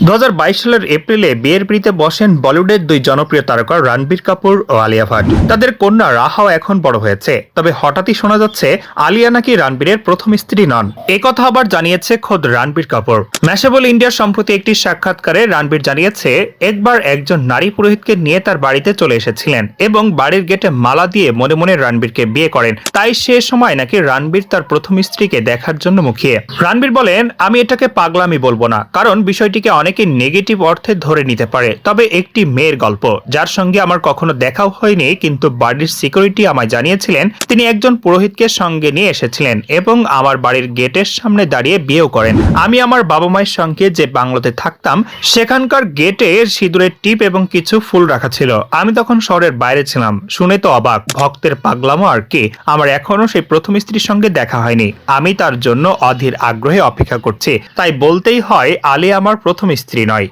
2022 সালের এপ্রিলে বিয়ের পিড়িতে বসেন বলিউডের দুই জনপ্রিয় তারকা রণবীর কাপুর ও আলিয়া ভাট। তাদের কন্যা রাহাও এখন বড় হয়েছে। তবে হঠাৎই শোনা যাচ্ছে আলিয়া নাকি রণবীরের প্রথম স্ত্রী নন। কথা আবার জানিয়েছে খোদ রণবীর কাপুর। ম্যাশেবল ইন্ডিয়ার সম্প্রতি একটি সাক্ষাৎকারে রণবীর জানিয়েছে, একবার একজন নারী পুরোহিতকে নিয়ে তার বাড়িতে চলে এসেছিলেন এবং বাড়ির গেটে মালা দিয়ে মনে মনে রণবীরকে বিয়ে করেন। তাই সে সময় নাকি রণবীর তার প্রথম স্ত্রীকে দেখার জন্য মুখিয়ে। রণবীর বলেন, আমি এটাকে পাগলামি বলবো না, কারণ বিষয়টিকে অনেকে নেগেটিভ অর্থে ধরে নিতে পারে। তবে একটি মেয়ের গল্প, যার সঙ্গে আমার কখনো দেখাও হয়নি, কিন্তু বাড়ির সিকিউরিটি আমায় জানিয়েছিলেন তিনি একজন পুরোহিতকে সঙ্গে নিয়ে এসেছিলেন এবং আমার বাড়ির গেটের সামনে দাঁড়িয়ে বিয়েও করেন। আমি আমার বাবা মায়ের সঙ্গে যে বাংলোতে থাকতাম সেখানকার গেটে সিঁদুরের টিপ এবং কিছু ফুল রাখা ছিল। আমি তখন শহরের বাইরে ছিলাম। শুনে তো অবাক, ভক্তের পাগলামো আর কি। আমার এখনো সেই প্রথম স্ত্রীর সঙ্গে দেখা হয়নি। আমি তার জন্য অধীর আগ্রহে অপেক্ষা করছি। তাই বলতেই হয় আলিয়া আমার প্রথম স্ত্রী নয়।